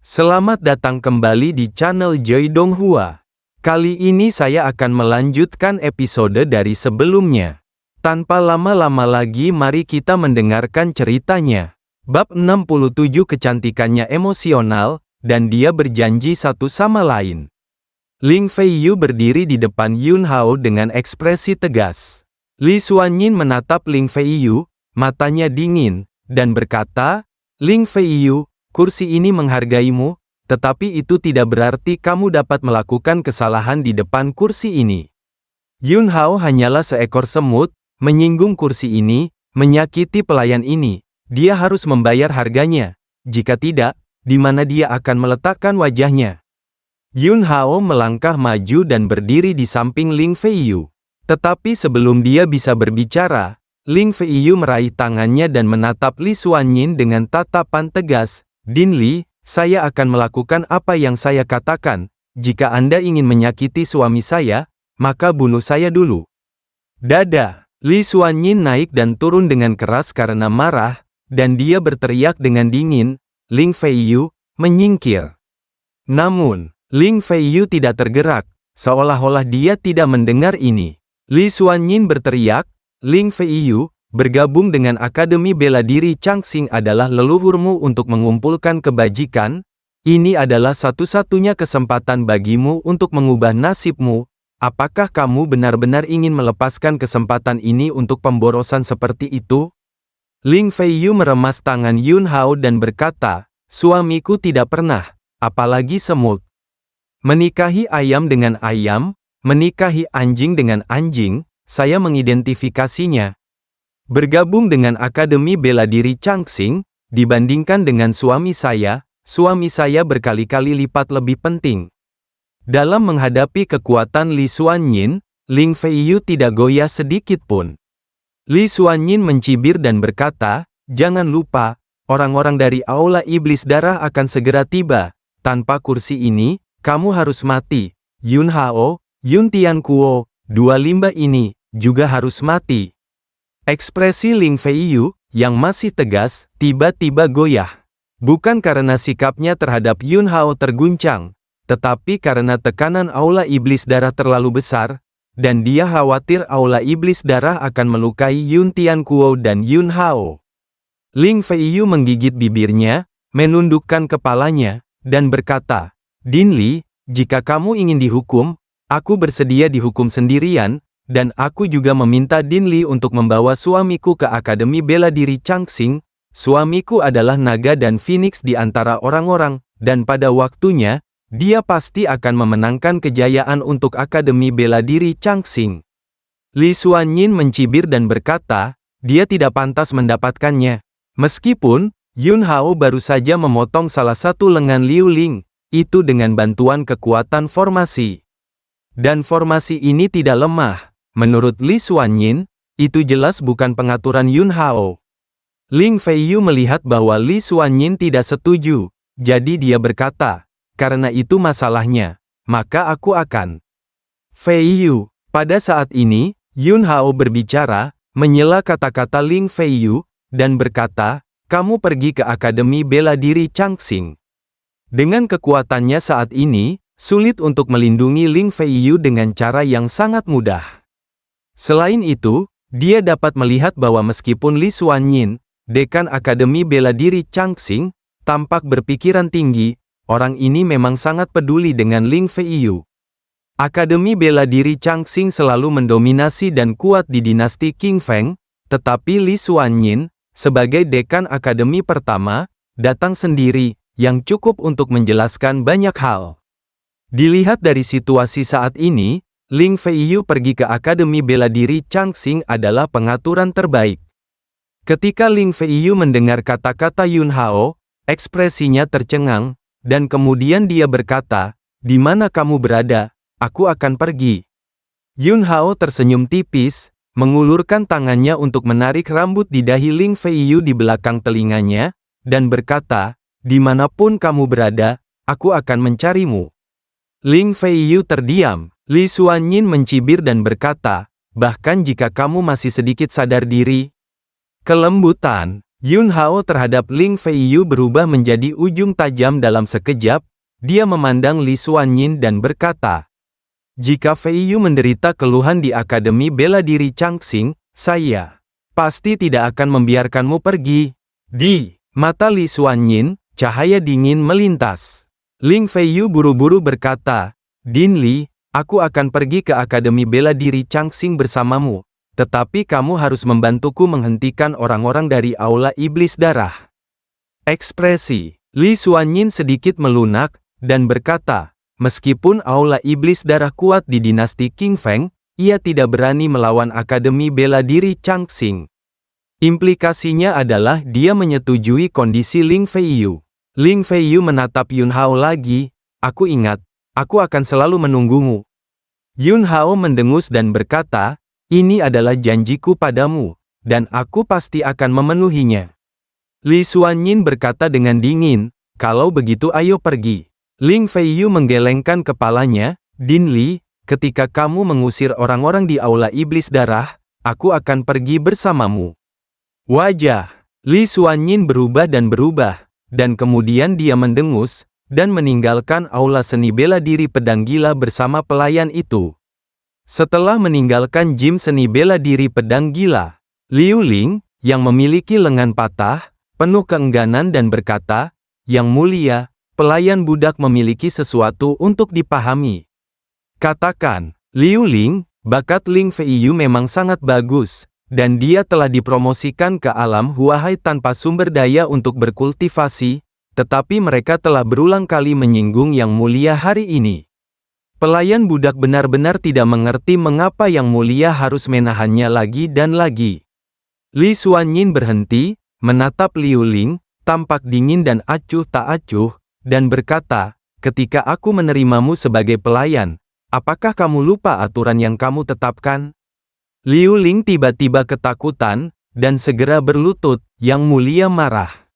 Selamat datang kembali di channel Joy Donghua. Kali ini saya akan melanjutkan episode dari sebelumnya. Tanpa lama-lama lagi mari kita mendengarkan ceritanya. Bab 67 kecantikannya emosional, dan dia berjanji satu sama lain. Ling Feiyu berdiri di depan Yun Hao dengan ekspresi tegas. Li Xuanyin menatap Ling Feiyu, matanya dingin, dan berkata, "Ling Feiyu, kursi ini menghargaimu, tetapi itu tidak berarti kamu dapat melakukan kesalahan di depan kursi ini." Yun Hao hanyalah seekor semut, menyinggung kursi ini, menyakiti pelayan ini. Dia harus membayar harganya. Jika tidak, di mana dia akan meletakkan wajahnya? Yun Hao melangkah maju dan berdiri di samping Ling Feiyu. Tetapi sebelum dia bisa berbicara, Ling Feiyu meraih tangannya dan menatap Li Xuanyin dengan tatapan tegas. "Din Li, saya akan melakukan apa yang saya katakan. Jika Anda ingin menyakiti suami saya, maka bunuh saya dulu." Dada Li Xuanyin naik dan turun dengan keras karena marah, dan dia berteriak dengan dingin, "Ling Feiyu, menyingkir!" Namun, Ling Feiyu tidak tergerak, seolah-olah dia tidak mendengar ini. Li Xuanyin berteriak, "Ling Feiyu, bergabung dengan Akademi Bela Diri Changxing adalah leluhurmu untuk mengumpulkan kebajikan. Ini adalah satu-satunya kesempatan bagimu untuk mengubah nasibmu. Apakah kamu benar-benar ingin melepaskan kesempatan ini untuk pemborosan seperti itu?" Ling Feiyu meremas tangan Yun Hao dan berkata, "Suamiku tidak pernah, apalagi semut, menikahi ayam dengan ayam, menikahi anjing dengan anjing. Saya mengidentifikasinya. Bergabung dengan Akademi Bela Diri Changxing, dibandingkan dengan suami saya berkali-kali lipat lebih penting." Dalam menghadapi kekuatan Li Xuanyin, Ling Feiyu tidak goyah sedikit pun. Li Xuanyin mencibir dan berkata, "Jangan lupa, orang-orang dari Aula Iblis Darah akan segera tiba. Tanpa kursi ini, kamu harus mati. Yun Hao, Yun Tiankuo, dua limbah ini, juga harus mati." Ekspresi Ling Feiyu, yang masih tegas, tiba-tiba goyah. Bukan karena sikapnya terhadap Yun Hao terguncang, tetapi karena tekanan Aula Iblis Darah terlalu besar, dan dia khawatir Aula Iblis Darah akan melukai Yun Tiankuo dan Yun Hao. Ling Feiyu menggigit bibirnya, menundukkan kepalanya, dan berkata, "Din Li, jika kamu ingin dihukum, aku bersedia dihukum sendirian, dan aku juga meminta Din Li untuk membawa suamiku ke Akademi Bela Diri Changxing. Suamiku adalah naga dan phoenix di antara orang-orang, dan pada waktunya, dia pasti akan memenangkan kejayaan untuk Akademi Bela Diri Changxing." Li Xuanyin mencibir dan berkata, dia tidak pantas mendapatkannya. Meskipun, Yun Hao baru saja memotong salah satu lengan Liu Ling, itu dengan bantuan kekuatan formasi. Dan formasi ini tidak lemah. Menurut Li Xuanyin, itu jelas bukan pengaturan Yun Hao. Ling Feiyu melihat bahwa Li Xuanyin tidak setuju, jadi dia berkata, "Karena itu masalahnya, maka aku akan." "Feiyu." Pada saat ini, Yun Hao berbicara, menyela kata-kata Ling Feiyu, dan berkata, "Kamu pergi ke Akademi Bela Diri Changxing." Dengan kekuatannya saat ini, sulit untuk melindungi Ling Feiyu dengan cara yang sangat mudah. Selain itu, dia dapat melihat bahwa meskipun Li Xuanyin, dekan Akademi Bela Diri Changxing, tampak berpikiran tinggi, orang ini memang sangat peduli dengan Ling Feiyu. Akademi Bela Diri Changxing selalu mendominasi dan kuat di dinasti Qing Feng, tetapi Li Xuanyin, sebagai dekan akademi pertama, datang sendiri, yang cukup untuk menjelaskan banyak hal. Dilihat dari situasi saat ini, Ling Feiyu pergi ke Akademi Bela Diri Changxing adalah pengaturan terbaik. Ketika Ling Feiyu mendengar kata-kata Yun Hao, ekspresinya tercengang, dan kemudian dia berkata, "Di mana kamu berada, aku akan pergi." Yun Hao tersenyum tipis, mengulurkan tangannya untuk menarik rambut di dahi Ling Feiyu di belakang telinganya, dan berkata, "Dimanapun kamu berada, aku akan mencarimu." Ling Feiyu terdiam. Li Xuanyin mencibir dan berkata, "Bahkan jika kamu masih sedikit sadar diri." Kelembutan. Yun Hao terhadap Ling Feiyu berubah menjadi ujung tajam dalam sekejap. Dia memandang Li Xuanyin dan berkata, "Jika Feiyu menderita keluhan di Akademi Bela Diri Changxing, saya pasti tidak akan membiarkanmu pergi." Di mata Li Xuanyin, cahaya dingin melintas. Ling Feiyu buru-buru berkata, "Din Li, aku akan pergi ke Akademi Bela Diri Changxing bersamamu. Tetapi kamu harus membantuku menghentikan orang-orang dari Aula Iblis Darah." Ekspresi Li Xuanyin sedikit melunak, dan berkata, "Meskipun Aula Iblis Darah kuat di dinasti King Feng, ia tidak berani melawan Akademi Bela Diri Changxing." Implikasinya adalah dia menyetujui kondisi Ling Feiyu. Ling Feiyu menatap Yun Hao lagi, "Aku ingat, aku akan selalu menunggumu." Yun Hao mendengus dan berkata, "Ini adalah janjiku padamu, dan aku pasti akan memenuhinya." Li Xuanyin berkata dengan dingin, "Kalau begitu ayo pergi." Ling Feiyu menggelengkan kepalanya, "Din Li, ketika kamu mengusir orang-orang di Aula Iblis Darah, aku akan pergi bersamamu." Wajah Li Xuanyin berubah, dan kemudian dia mendengus, dan meninggalkan Aula Seni Bela Diri Pedang Gila bersama pelayan itu. Setelah meninggalkan gym seni bela diri pedang gila, Liu Ling, yang memiliki lengan patah, penuh keengganan dan berkata, "Yang mulia, pelayan budak memiliki sesuatu untuk dipahami." Katakan, Liu Ling, bakat Ling Feiyu memang sangat bagus, dan dia telah dipromosikan ke alam Huahai tanpa sumber daya untuk berkultivasi, tetapi mereka telah berulang kali menyinggung Yang Mulia hari ini. Pelayan budak benar-benar tidak mengerti mengapa Yang Mulia harus menahannya lagi dan lagi. Li Xuanyin berhenti, menatap Liu Ling, tampak dingin dan acuh tak acuh, dan berkata, "Ketika aku menerimamu sebagai pelayan, apakah kamu lupa aturan yang kamu tetapkan?" Liu Ling tiba-tiba ketakutan, dan segera berlutut, "Yang Mulia marah.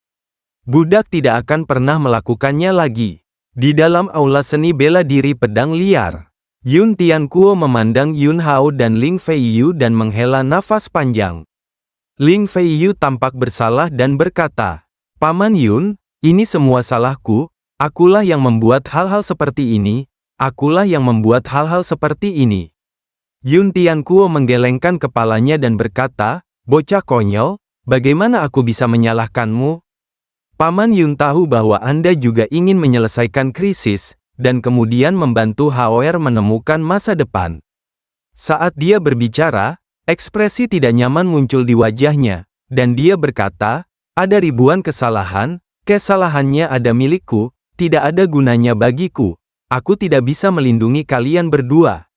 Budak tidak akan pernah melakukannya lagi." Di dalam aula seni bela diri pedang liar, Yun Tiankuo memandang Yun Hao dan Ling Feiyu dan menghela nafas panjang. Ling Feiyu tampak bersalah dan berkata, "Paman Yun, ini semua salahku, akulah yang membuat hal-hal seperti ini, akulah yang membuat hal-hal seperti ini." Yun Tiankuo menggelengkan kepalanya dan berkata, "Bocah konyol, bagaimana aku bisa menyalahkanmu? Paman Yun tahu bahwa Anda juga ingin menyelesaikan krisis, dan kemudian membantu Haoer menemukan masa depan." Saat dia berbicara, ekspresi tidak nyaman muncul di wajahnya, dan dia berkata, "Ada ribuan kesalahan, kesalahannya ada milikku, tidak ada gunanya bagiku. Aku tidak bisa melindungi kalian berdua.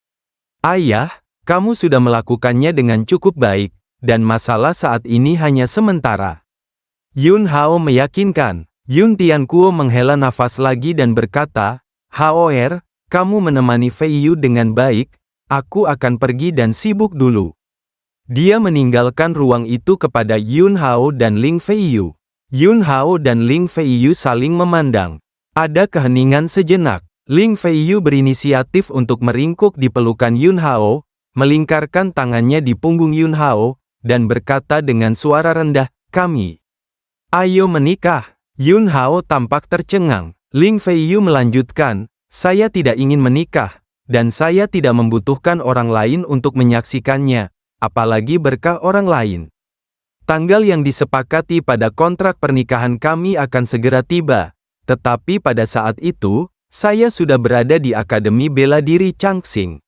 Ayah, kamu sudah melakukannya dengan cukup baik, dan masalah saat ini hanya sementara." Yun Hao meyakinkan. Yun Tiankuo menghela nafas lagi dan berkata, "Haoer, kamu menemani Feiyu dengan baik, aku akan pergi dan sibuk dulu." Dia meninggalkan ruang itu kepada Yun Hao dan Ling Feiyu. Yun Hao dan Ling Feiyu saling memandang. Ada keheningan sejenak. Ling Feiyu berinisiatif untuk meringkuk di pelukan Yun Hao, melingkarkan tangannya di punggung Yun Hao, dan berkata dengan suara rendah, "Kami ayo menikah." Yun Hao tampak tercengang. Ling Feiyu melanjutkan, "Saya tidak ingin menikah, dan saya tidak membutuhkan orang lain untuk menyaksikannya, apalagi berkah orang lain. Tanggal yang disepakati pada kontrak pernikahan kami akan segera tiba, tetapi pada saat itu, saya sudah berada di Akademi Bela Diri Changxing.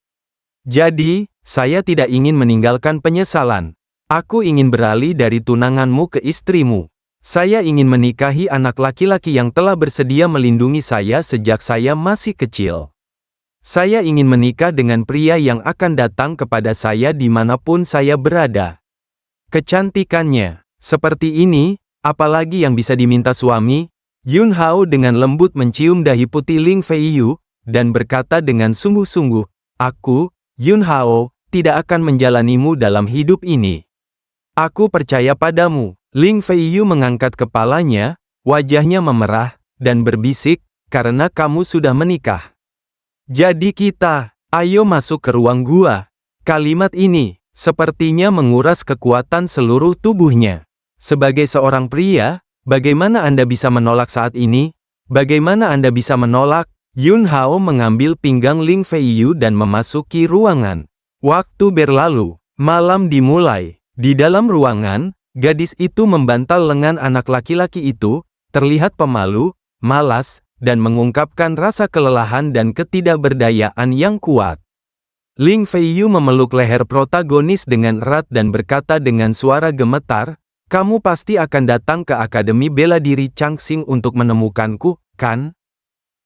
Jadi, saya tidak ingin meninggalkan penyesalan. Aku ingin beralih dari tunanganmu ke istrimu. Saya ingin menikahi anak laki-laki yang telah bersedia melindungi saya sejak saya masih kecil. Saya ingin menikah dengan pria yang akan datang kepada saya dimanapun saya berada. Kecantikannya seperti ini, apalagi yang bisa diminta suami?" Yun Hao dengan lembut mencium dahi putih Ling Feiyu, dan berkata dengan sungguh-sungguh, "Aku, Yun Hao, tidak akan menjalanimu dalam hidup ini. Aku percaya padamu." Ling Feiyu mengangkat kepalanya, wajahnya memerah, dan berbisik, "Karena kamu sudah menikah. Jadi kita, ayo masuk ke ruang gua." Kalimat ini, sepertinya menguras kekuatan seluruh tubuhnya. Sebagai seorang pria, bagaimana Anda bisa menolak saat ini? Bagaimana Anda bisa menolak? Yun Hao mengambil pinggang Ling Feiyu dan memasuki ruangan. Waktu berlalu, malam dimulai. Di dalam ruangan, gadis itu membantal lengan anak laki-laki itu, terlihat pemalu, malas, dan mengungkapkan rasa kelelahan dan ketidakberdayaan yang kuat. Ling Feiyu memeluk leher protagonis dengan erat dan berkata dengan suara gemetar, "Kamu pasti akan datang ke Akademi Bela Diri Changxing untuk menemukanku, kan?"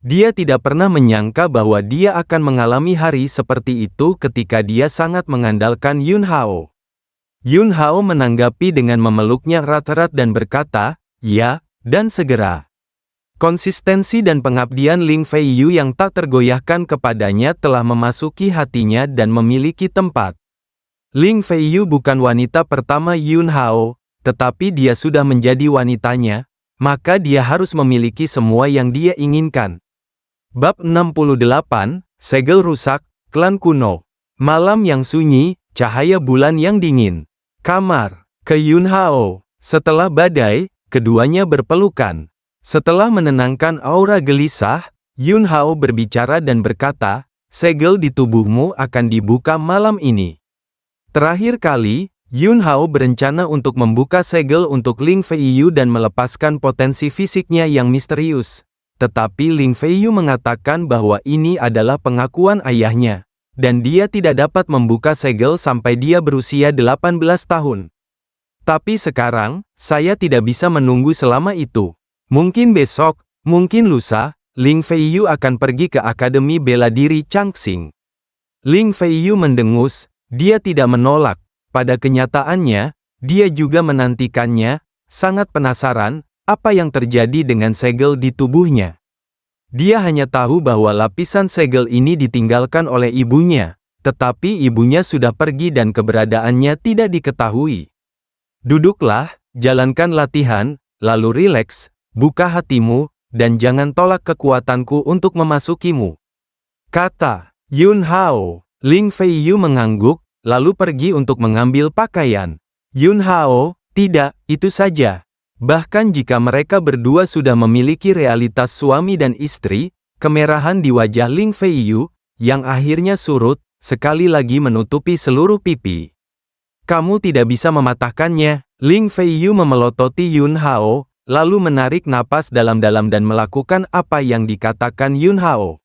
Dia tidak pernah menyangka bahwa dia akan mengalami hari seperti itu ketika dia sangat mengandalkan Yun Hao. Yun Hao menanggapi dengan memeluknya erat-erat dan berkata, "Ya," dan segera. Konsistensi dan pengabdian Ling Feiyu yang tak tergoyahkan kepadanya telah memasuki hatinya dan memiliki tempat. Ling Feiyu bukan wanita pertama Yun Hao, tetapi dia sudah menjadi wanitanya, maka dia harus memiliki semua yang dia inginkan. Bab 68, Segel Rusak, Klan Kuno. Malam yang sunyi, cahaya bulan yang dingin. Kamar, ke Yun Hao. Setelah badai, keduanya berpelukan. Setelah menenangkan aura gelisah, Yun Hao berbicara dan berkata, "Segel di tubuhmu akan dibuka malam ini." Terakhir kali, Yun Hao berencana untuk membuka segel untuk Ling Feiyu dan melepaskan potensi fisiknya yang misterius. Tetapi Ling Feiyu mengatakan bahwa ini adalah pengakuan ayahnya, dan dia tidak dapat membuka segel sampai dia berusia 18 tahun. Tapi sekarang, saya tidak bisa menunggu selama itu. Mungkin besok, mungkin lusa, Ling Feiyu akan pergi ke Akademi Bela Diri Changxing. Ling Feiyu mendengus, dia tidak menolak. Pada kenyataannya, dia juga menantikannya, sangat penasaran, apa yang terjadi dengan segel di tubuhnya. Dia hanya tahu bahwa lapisan segel ini ditinggalkan oleh ibunya, tetapi ibunya sudah pergi dan keberadaannya tidak diketahui. Duduklah, jalankan latihan, lalu rileks, buka hatimu, dan jangan tolak kekuatanku untuk memasukimu, kata Yun Hao. Ling Feiyu mengangguk, lalu pergi untuk mengambil pakaian. Yun Hao, tidak, itu saja. Bahkan jika mereka berdua sudah memiliki realitas suami dan istri, kemerahan di wajah Ling Feiyu, yang akhirnya surut, sekali lagi menutupi seluruh pipi. Kamu tidak bisa mematahkannya. Ling Feiyu memelototi Yun Hao, lalu menarik napas dalam-dalam dan melakukan apa yang dikatakan Yun Hao.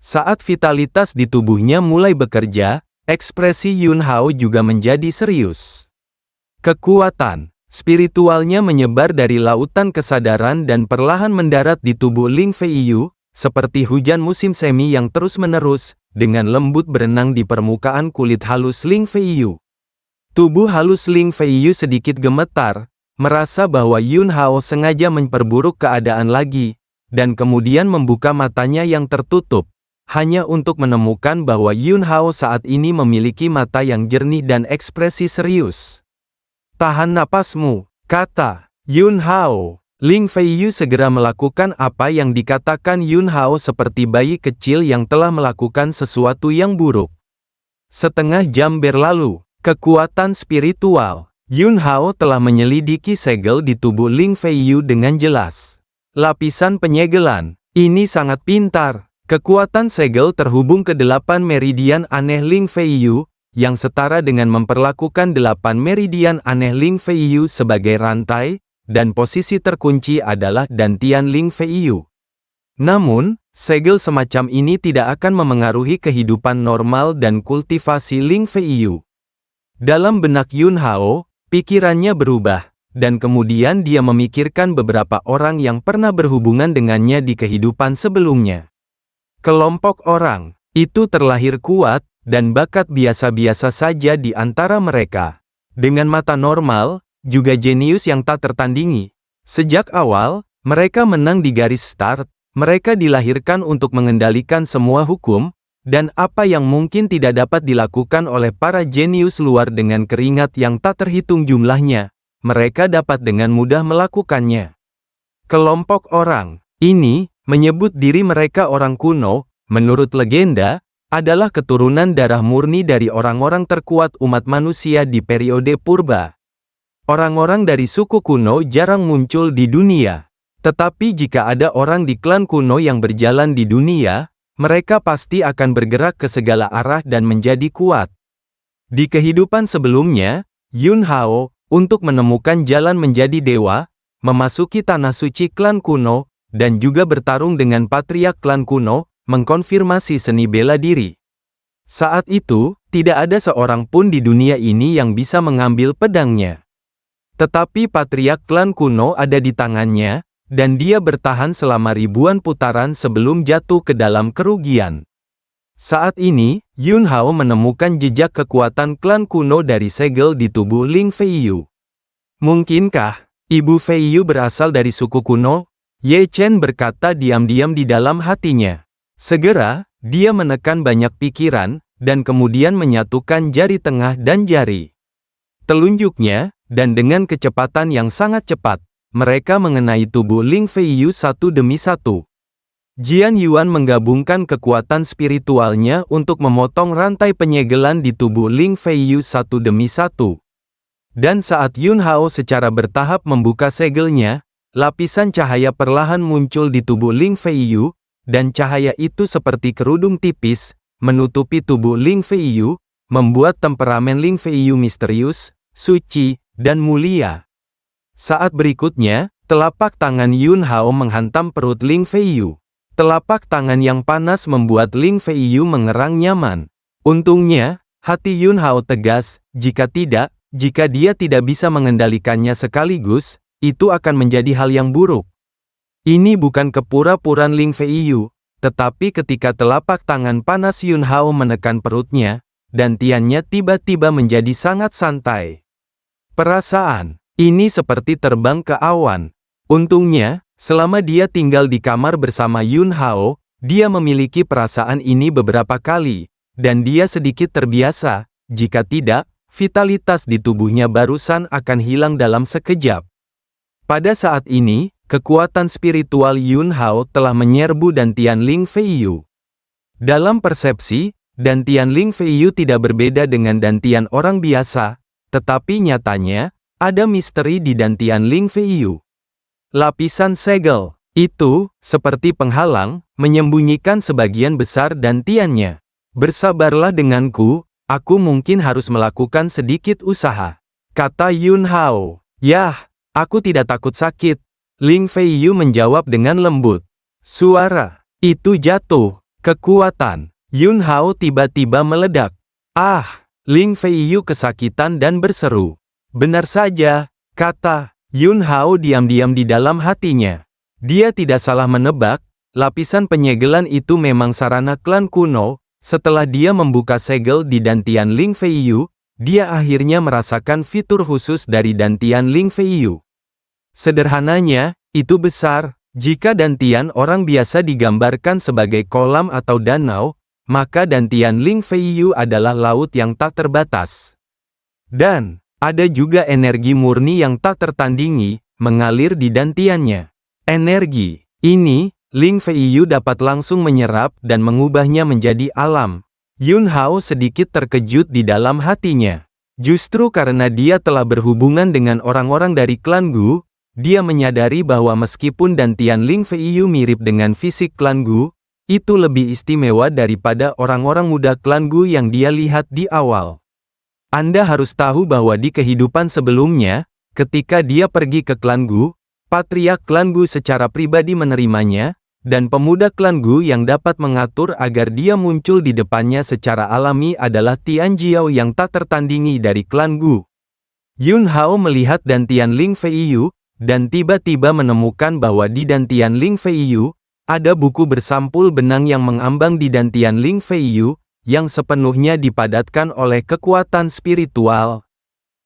Saat vitalitas di tubuhnya mulai bekerja, ekspresi Yun Hao juga menjadi serius. Kekuatan spiritualnya menyebar dari lautan kesadaran dan perlahan mendarat di tubuh Ling Feiyu, seperti hujan musim semi yang terus-menerus, dengan lembut berenang di permukaan kulit halus Ling Feiyu. Tubuh halus Ling Feiyu sedikit gemetar, merasa bahwa Yun Hao sengaja memperburuk keadaan lagi, dan kemudian membuka matanya yang tertutup, hanya untuk menemukan bahwa Yun Hao saat ini memiliki mata yang jernih dan ekspresi serius. Tahan napasmu, kata Yun Hao. Ling Feiyu segera melakukan apa yang dikatakan Yun Hao seperti bayi kecil yang telah melakukan sesuatu yang buruk. Setengah jam berlalu, kekuatan spiritual. Yun Hao telah menyelidiki segel di tubuh Ling Feiyu dengan jelas. Lapisan penyegelan, ini sangat pintar. Kekuatan segel terhubung ke 8 meridian aneh Ling Feiyu, yang setara dengan memperlakukan 8 meridian aneh Ling Feiyu sebagai rantai, dan posisi terkunci adalah dantian Ling Feiyu. Namun, segel semacam ini tidak akan memengaruhi kehidupan normal dan kultivasi Ling Feiyu. Dalam benak Yun Hao, pikirannya berubah, dan kemudian dia memikirkan beberapa orang yang pernah berhubungan dengannya di kehidupan sebelumnya. Kelompok orang itu terlahir kuat, dan bakat biasa-biasa saja di antara mereka. Dengan mata normal, juga jenius yang tak tertandingi. Sejak awal, mereka menang di garis start, mereka dilahirkan untuk mengendalikan semua hukum, dan apa yang mungkin tidak dapat dilakukan oleh para jenius luar dengan keringat yang tak terhitung jumlahnya, mereka dapat dengan mudah melakukannya. Kelompok orang ini menyebut diri mereka orang kuno, menurut legenda, adalah keturunan darah murni dari orang-orang terkuat umat manusia di periode purba. Orang-orang dari suku kuno jarang muncul di dunia. Tetapi jika ada orang di klan kuno yang berjalan di dunia, mereka pasti akan bergerak ke segala arah dan menjadi kuat. Di kehidupan sebelumnya, Yun Hao, untuk menemukan jalan menjadi dewa, memasuki tanah suci klan kuno, dan juga bertarung dengan patriark klan kuno, mengkonfirmasi seni bela diri. Saat itu, tidak ada seorang pun di dunia ini yang bisa mengambil pedangnya. Tetapi patriark klan kuno ada di tangannya, dan dia bertahan selama ribuan putaran sebelum jatuh ke dalam kerugian. Saat ini, Yun Hao menemukan jejak kekuatan klan kuno dari segel di tubuh Ling Feiyu. Mungkinkah Ibu Feiyu berasal dari suku kuno? Ye Chen berkata diam-diam di dalam hatinya. Segera, dia menekan banyak pikiran, dan kemudian menyatukan jari tengah dan jari telunjuknya, dan dengan kecepatan yang sangat cepat, mereka mengenai tubuh Ling Feiyu satu demi satu. Jian Yuan menggabungkan kekuatan spiritualnya untuk memotong rantai penyegelan di tubuh Ling Feiyu satu demi satu. Dan saat Yun Hao secara bertahap membuka segelnya, lapisan cahaya perlahan muncul di tubuh Ling Feiyu, dan cahaya itu seperti kerudung tipis, menutupi tubuh Ling Feiyu, membuat temperamen Ling Feiyu misterius, suci, dan mulia. Saat berikutnya, telapak tangan Yun Hao menghantam perut Ling Feiyu. Telapak tangan yang panas membuat Ling Feiyu mengerang nyaman. Untungnya, hati Yun Hao tegas, jika dia tidak bisa mengendalikannya sekaligus, itu akan menjadi hal yang buruk. Ini bukan kepura-puraan Ling Feiyu, tetapi ketika telapak tangan panas Yun Hao menekan perutnya, dantiannya tiba-tiba menjadi sangat santai. Perasaan ini seperti terbang ke awan. Untungnya, selama dia tinggal di kamar bersama Yun Hao, dia memiliki perasaan ini beberapa kali, dan dia sedikit terbiasa. Jika tidak, vitalitas di tubuhnya barusan akan hilang dalam sekejap. Pada saat ini, kekuatan spiritual Yun Hao telah menyerbu dantian Ling Feiyu. Dalam persepsi, dantian Ling Feiyu tidak berbeda dengan dantian orang biasa, tetapi nyatanya, ada misteri di dantian Ling Feiyu. Lapisan segel itu, seperti penghalang, menyembunyikan sebagian besar dantiannya. Bersabarlah denganku, aku mungkin harus melakukan sedikit usaha, kata Yun Hao. Yah, aku tidak takut sakit. Ling Feiyu menjawab dengan lembut. Suara itu jatuh. Kekuatan Yun Hao tiba-tiba meledak. Ah! Ling Feiyu kesakitan dan berseru. Benar saja, kata Yun Hao diam-diam di dalam hatinya. Dia tidak salah menebak, lapisan penyegelan itu memang sarana klan kuno. Setelah dia membuka segel di dantian Ling Feiyu, dia akhirnya merasakan fitur khusus dari dantian Ling Feiyu. Sederhananya, itu besar. Jika dantian orang biasa digambarkan sebagai kolam atau danau, maka dantian Ling Feiyu adalah laut yang tak terbatas. Dan ada juga energi murni yang tak tertandingi, mengalir di dantiannya. Energi ini, Ling Feiyu dapat langsung menyerap dan mengubahnya menjadi alam. Yun Hao sedikit terkejut di dalam hatinya. Justru karena dia telah berhubungan dengan orang-orang dari klan Gu, dia menyadari bahwa meskipun dantian Ling Feiyu mirip dengan fisik klan Gu, itu lebih istimewa daripada orang-orang muda klan Gu yang dia lihat di awal. Anda harus tahu bahwa di kehidupan sebelumnya, ketika dia pergi ke klan Gu, patriark klan Gu secara pribadi menerimanya, dan pemuda klan Gu yang dapat mengatur agar dia muncul di depannya secara alami adalah Tian Jiao yang tak tertandingi dari klan Gu. Yun Hao melihat dantian Ling Feiyu, dan tiba-tiba menemukan bahwa di dantian Ling Feiyu, ada buku bersampul benang yang mengambang di dantian Ling Feiyu, yang sepenuhnya dipadatkan oleh kekuatan spiritual.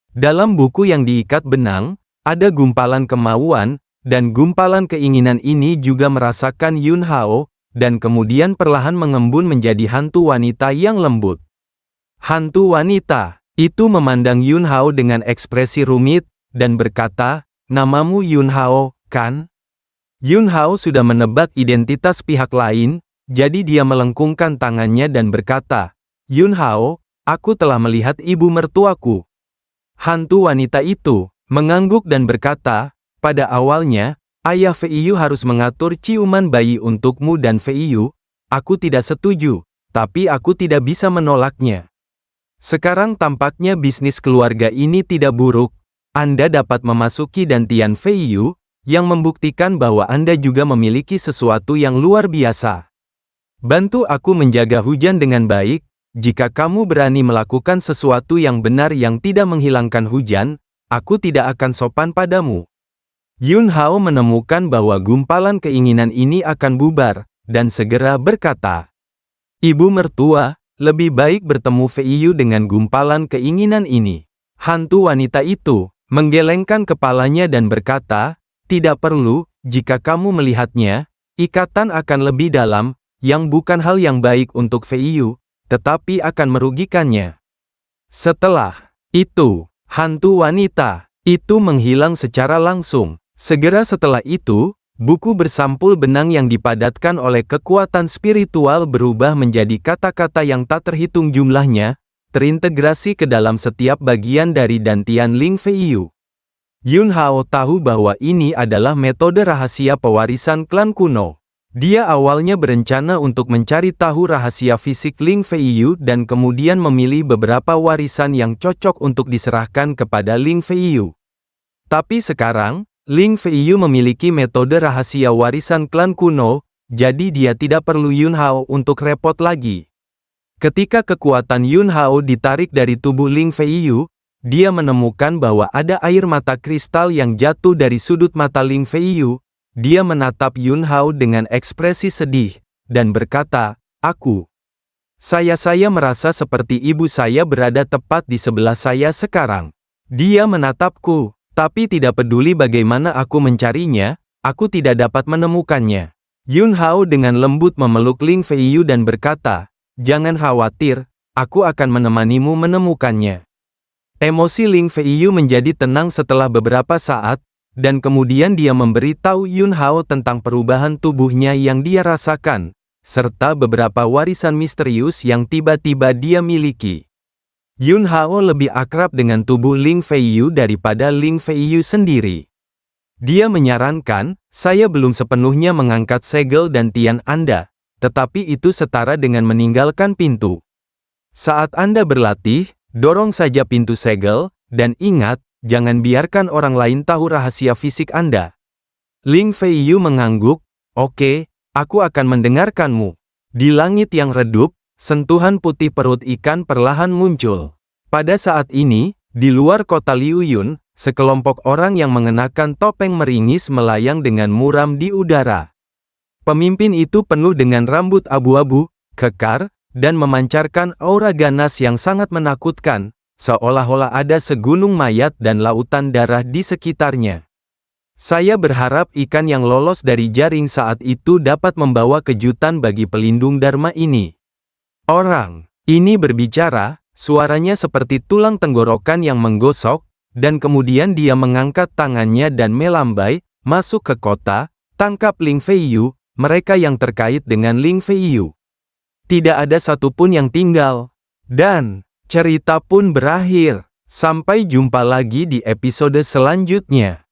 Dalam buku yang diikat benang, ada gumpalan kemauan, dan gumpalan keinginan ini juga merasakan Yun Hao, dan kemudian perlahan mengembun menjadi hantu wanita yang lembut. Hantu wanita itu memandang Yun Hao dengan ekspresi rumit, dan berkata, "Namamu Yun Hao, kan?" Yun Hao sudah menebak identitas pihak lain, jadi dia melengkungkan tangannya dan berkata, "Yun Hao, aku telah melihat ibu mertuaku." Hantu wanita itu, mengangguk dan berkata, pada awalnya, ayah Feiyu harus mengatur ciuman bayi untukmu dan Feiyu, aku tidak setuju, tapi aku tidak bisa menolaknya. Sekarang tampaknya bisnis keluarga ini tidak buruk, Anda dapat memasuki dantian Feiyu, yang membuktikan bahwa Anda juga memiliki sesuatu yang luar biasa. Bantu aku menjaga hujan dengan baik, jika kamu berani melakukan sesuatu yang benar yang tidak menghilangkan hujan, aku tidak akan sopan padamu. Yun Hao menemukan bahwa gumpalan keinginan ini akan bubar, dan segera berkata, Ibu mertua, lebih baik bertemu Feiyu dengan gumpalan keinginan ini. Hantu wanita itu menggelengkan kepalanya dan berkata, tidak perlu, jika kamu melihatnya, ikatan akan lebih dalam, yang bukan hal yang baik untuk Feiyu, tetapi akan merugikannya. Setelah itu, hantu wanita itu menghilang secara langsung. Segera setelah itu, buku bersampul benang yang dipadatkan oleh kekuatan spiritual berubah menjadi kata-kata yang tak terhitung jumlahnya, terintegrasi ke dalam setiap bagian dari dantian Ling Feiyu. Yun Hao tahu bahwa ini adalah metode rahasia pewarisan klan kuno. Dia awalnya berencana untuk mencari tahu rahasia fisik Ling Feiyu dan kemudian memilih beberapa warisan yang cocok untuk diserahkan kepada Ling Feiyu. Tapi sekarang, Ling Feiyu memiliki metode rahasia warisan klan kuno, jadi dia tidak perlu Yun Hao untuk repot lagi. Ketika kekuatan Yun Hao ditarik dari tubuh Ling Feiyu, dia menemukan bahwa ada air mata kristal yang jatuh dari sudut mata Ling Feiyu. Dia menatap Yun Hao dengan ekspresi sedih, dan berkata, Saya merasa seperti ibu saya berada tepat di sebelah saya sekarang. Dia menatapku, tapi tidak peduli bagaimana aku mencarinya, aku tidak dapat menemukannya. Yun Hao dengan lembut memeluk Ling Feiyu dan berkata, jangan khawatir, aku akan menemanimu menemukannya. Emosi Ling Feiyu menjadi tenang setelah beberapa saat, dan kemudian dia memberitahu Yun Hao tentang perubahan tubuhnya yang dia rasakan, serta beberapa warisan misterius yang tiba-tiba dia miliki. Yun Hao lebih akrab dengan tubuh Ling Feiyu daripada Ling Feiyu sendiri. Dia menyarankan, saya belum sepenuhnya mengangkat segel dantian Anda, tetapi itu setara dengan meninggalkan pintu. Saat Anda berlatih, dorong saja pintu segel, dan ingat, jangan biarkan orang lain tahu rahasia fisik Anda. Ling Feiyu mengangguk, oke, aku akan mendengarkanmu. Di langit yang redup, sentuhan putih perut ikan perlahan muncul. Pada saat ini, di luar kota Liuyun, sekelompok orang yang mengenakan topeng meringis melayang dengan muram di udara. Pemimpin itu penuh dengan rambut abu-abu, kekar, dan memancarkan aura ganas yang sangat menakutkan, seolah-olah ada segunung mayat dan lautan darah di sekitarnya. Saya berharap ikan yang lolos dari jaring saat itu dapat membawa kejutan bagi pelindung Dharma ini. Orang ini berbicara, suaranya seperti tulang tenggorokan yang menggosok, dan kemudian dia mengangkat tangannya dan melambai, masuk ke kota, tangkap Ling Feiyu, mereka yang terkait dengan Ling Feiyu. Tidak ada satupun yang tinggal. Dan cerita pun berakhir. Sampai jumpa lagi di episode selanjutnya.